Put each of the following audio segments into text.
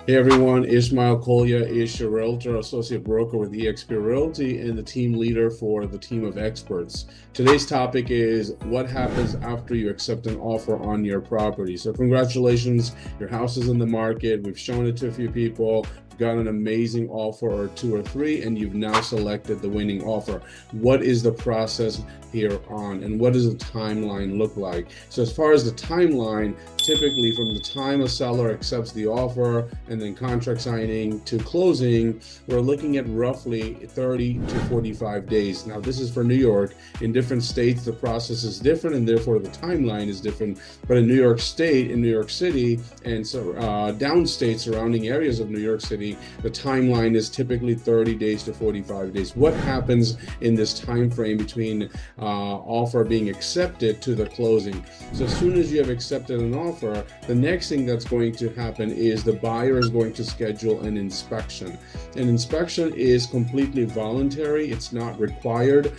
Hey everyone, Ishmael Kolya is your realtor, associate broker with eXp Realty, and the team leader for the team of experts. Today's topic is what happens after you accept an offer on your property. So congratulations, your house is in the market. We've shown it to a few people, got an amazing offer or two or three, and you've now selected the winning offer. What is the process here on, and what does the timeline look like? So as far as the timeline, typically from the time a seller accepts the offer and then contract signing to closing, we're looking at roughly 30 to 45 days. Now, this is for New York. In different states, the process is different, and therefore the timeline is different. But in New York State, in New York City, and so downstate surrounding areas of New York City, the timeline is typically 30 days to 45 days. What happens in this time frame between offer being accepted to the closing? So as soon as you have accepted an offer, the next thing that's going to happen is the buyer is going to schedule an inspection. An inspection is completely voluntary. It's not required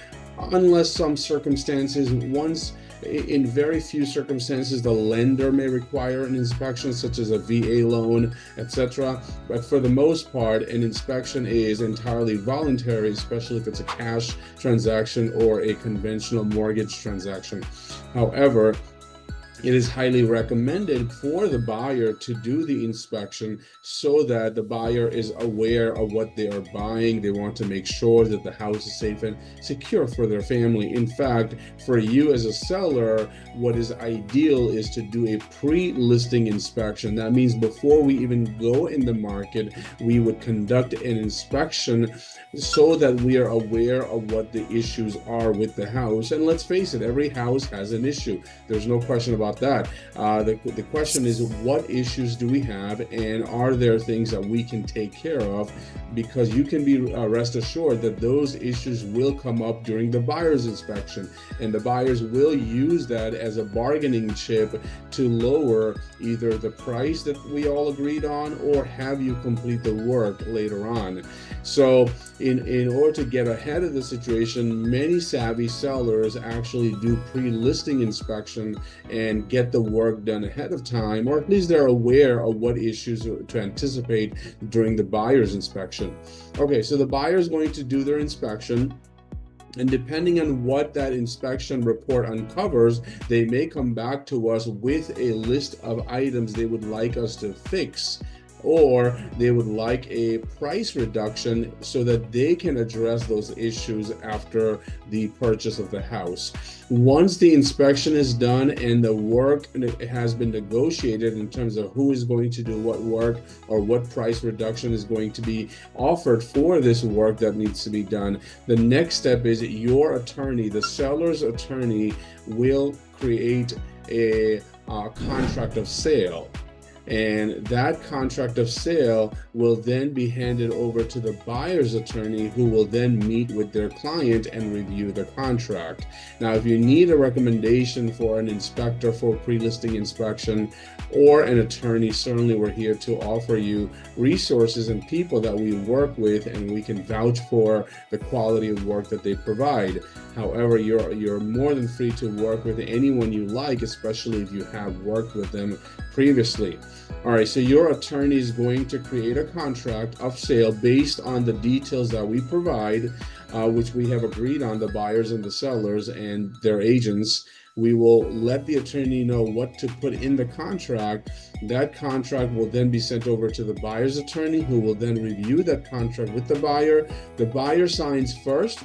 unless some circumstances, in very few circumstances, the lender may require an inspection, such as a VA loan, etc. But for the most part, an inspection is entirely voluntary, especially if it's a cash transaction or a conventional mortgage transaction. However, it is highly recommended for the buyer to do the inspection so that the buyer is aware of what they are buying. They want to make sure that the house is safe and secure for their family. In fact, for you as a seller, what is ideal is to do a pre-listing inspection. That means before we even go in the market, we would conduct an inspection so that we are aware of what the issues are with the house. And let's face it, every house has an issue. There's no question about that. The question is, what issues do we have, and are there things that we can take care of? Because you can be rest assured that those issues will come up during the buyer's inspection, and the buyers will use that as a bargaining chip to lower either the price that we all agreed on or have you complete the work later on. So in order to get ahead of the situation, many savvy sellers actually do pre-listing inspection and get the work done ahead of time, or at least they're aware of what issues to anticipate during the buyer's inspection. Okay, so the buyer is going to do their inspection, and depending on what that inspection report uncovers, they may come back to us with a list of items they would like us to fix, or they would like a price reduction so that they can address those issues after the purchase of the house. Once the inspection is done and the work has been negotiated in terms of who is going to do what work or what price reduction is going to be offered for this work that needs to be done, the next step is your attorney, the seller's attorney, will create a contract of sale. And that contract of sale will then be handed over to the buyer's attorney, who will then meet with their client and review the contract. Now, if you need a recommendation for an inspector for pre-listing inspection or an attorney, certainly we're here to offer you resources and people that we work with, and we can vouch for the quality of work that they provide. However, you're more than free to work with anyone you like, especially if you have worked with them previously. All right, so your attorney is going to create a contract of sale based on the details that we provide, which we have agreed on, the buyers and the sellers and their agents. We will let the attorney know what to put in the contract. That contract will then be sent over to the buyer's attorney, who will then review that contract with the buyer. The buyer signs first,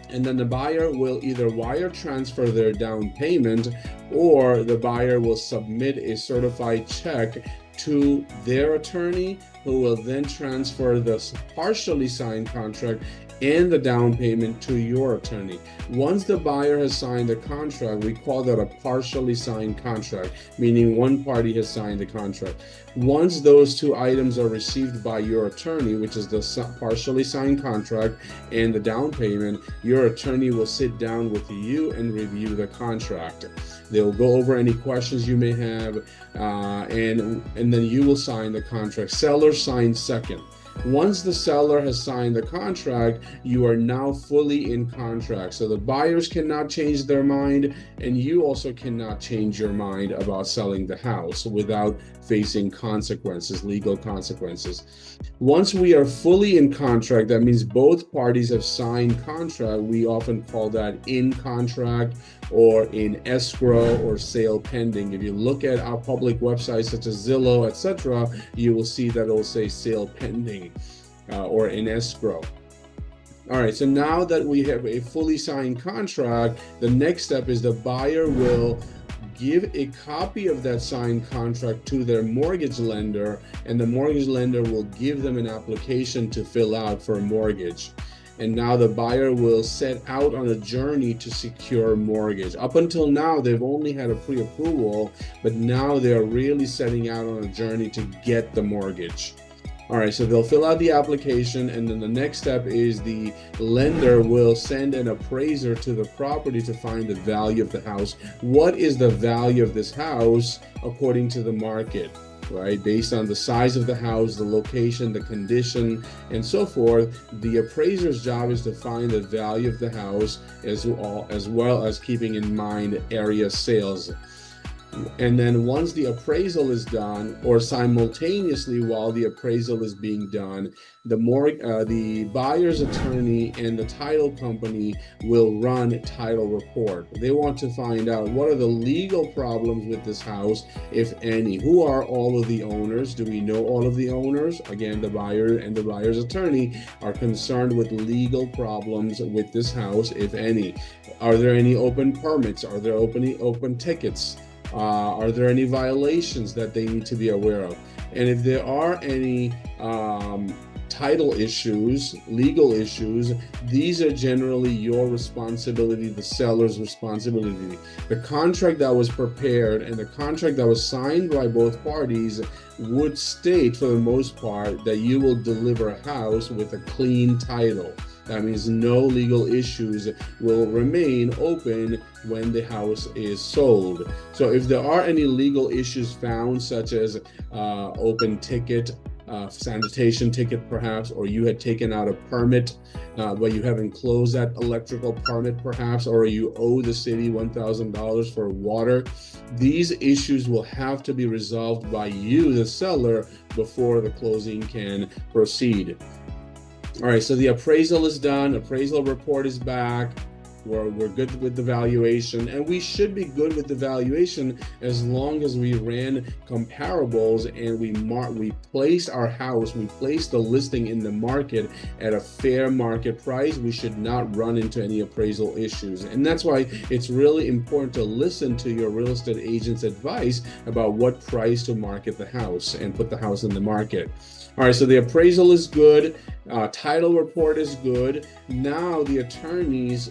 and then the buyer will either wire transfer their down payment, or the buyer will submit a certified check to their attorney, who will then transfer the partially signed contract and the down payment to your attorney. Once the buyer has signed the contract, we call that a partially signed contract, meaning one party has signed the contract. Once those two items are received by your attorney, which is the partially signed contract and the down payment, your attorney will sit down with you and review the contract. They'll go over any questions you may have, and then you will sign the contract. Seller signs second. Once the seller has signed the contract, you are now fully in contract. So the buyers cannot change their mind, and you also cannot change your mind about selling the house without facing consequences, legal consequences. Once we are fully in contract, that means both parties have signed contract. We often call that in contract or in escrow or sale pending. If you look at our public websites such as Zillow, etc., you will see that it will say sale pending or in escrow. All right, so now that we have a fully signed contract, the next step is the buyer will give a copy of that signed contract to their mortgage lender, and the mortgage lender will give them an application to fill out for a mortgage. And now the buyer will set out on a journey to secure a mortgage. Up until now, they've only had a pre-approval, but now they're really setting out on a journey to get the mortgage. All right, so they'll fill out the application, and then the next step is the lender will send an appraiser to the property to find the value of the house. What is the value of this house according to the market, right? Based on the size of the house, the location, the condition, and so forth. The appraiser's job is to find the value of the house as well as keeping in mind area sales. And then once the appraisal is done, or simultaneously while the appraisal is being done, the buyer's attorney and the title company will run a title report. They want to find out what are the legal problems with this house, if any. Who are all of the owners? Do we know all of the owners? Again, the buyer and the buyer's attorney are concerned with legal problems with this house, if any. Are there any open permits? Are there open tickets? Are there any violations that they need to be aware of? And if there are any title issues, legal issues, these are generally your responsibility, the seller's responsibility. The contract that was prepared and the contract that was signed by both parties would state, for the most part, that you will deliver a house with a clean title. That means no legal issues will remain open when the house is sold. So if there are any legal issues found, such as open ticket, sanitation ticket perhaps, or you had taken out a permit but you haven't closed that electrical permit perhaps, or you owe the city $1,000 for water, these issues will have to be resolved by you, the seller, before the closing can proceed. All right, so the appraisal is done, appraisal report is back, we're good with the valuation, and we should be good with the valuation as long as we ran comparables and we placed our house, we placed the listing in the market at a fair market price. We should not run into any appraisal issues. And that's why it's really important to listen to your real estate agent's advice about what price to market the house and put the house in the market. All right, so the appraisal is good, title report is good. Now the attorneys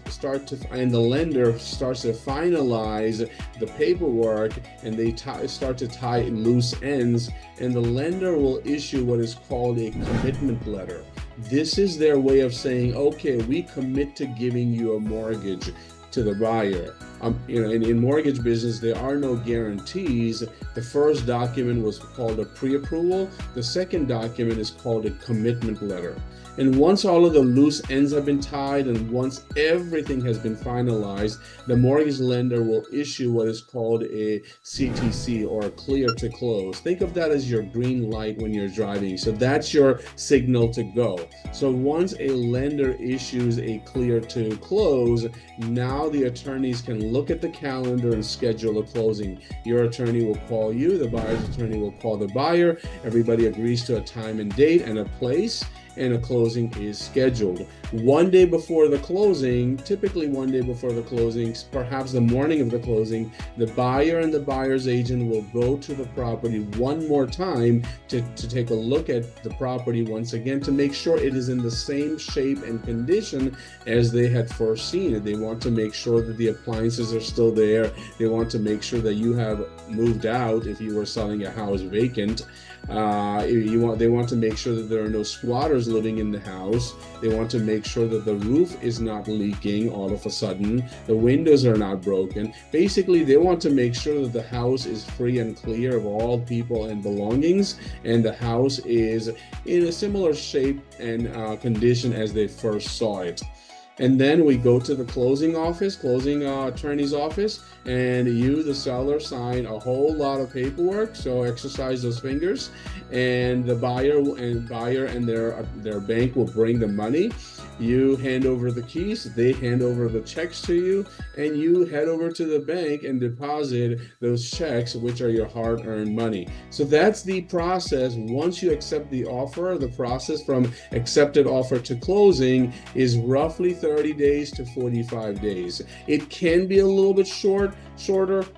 and the lender starts to finalize the paperwork, and they start to tie loose ends, and the lender will issue what is called a commitment letter. This is their way of saying, okay, we commit to giving you a mortgage to the buyer. In mortgage business, there are no guarantees. The first document was called a pre-approval. The second document is called a commitment letter. And once all of the loose ends have been tied and once everything has been finalized, the mortgage lender will issue what is called a CTC, or a clear to close. Think of that as your green light when you're driving. So that's your signal to go. So once a lender issues a clear to close, now the attorneys can look at the calendar and schedule a closing. Your attorney will call you, the buyer's attorney will call the buyer. Everybody agrees to a time and date and a place, and a closing is scheduled. One day before the closing, typically one day before the closing, perhaps the morning of the closing, the buyer and the buyer's agent will go to the property one more time to take a look at the property once again to make sure it is in the same shape and condition as they had foreseen it. They want to make sure that the appliances are still there. They want to make sure that you have moved out if you were selling a house vacant. They want to make sure that there are no squatters owners living in the house. They want to make sure that the roof is not leaking all of a sudden, the windows are not broken. Basically, they want to make sure that the house is free and clear of all people and belongings, and the house is in a similar shape and condition as they first saw it. And then we go to the closing attorney's office, and you, the seller, sign a whole lot of paperwork. So exercise those fingers, and the buyer and their bank will bring the money. You hand over the keys, they hand over the checks to you, and you head over to the bank and deposit those checks, which are your hard-earned money. So that's the process. Once you accept the offer, the process from accepted offer to closing is roughly 30 days to 45 days. It can be a little bit shorter.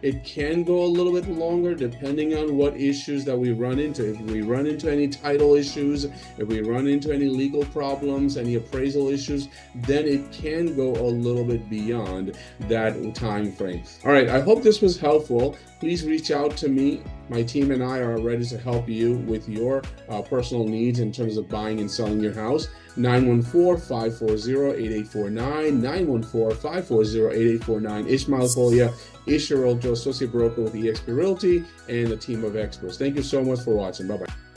It can go a little bit longer depending on what issues that we run into. If we run into any title issues, if we run into any legal problems, any appraisal issues, then it can go a little bit beyond that time frame. All right, I hope this was helpful. Please reach out to me. My team and I are ready to help you with your personal needs in terms of buying and selling your house. 914-540-8849, 914-540-8849. Ishmael Kolia, Isha Realtor, Associate Broker with eXp Realty, and a team of experts. Thank you so much for watching. Bye-bye.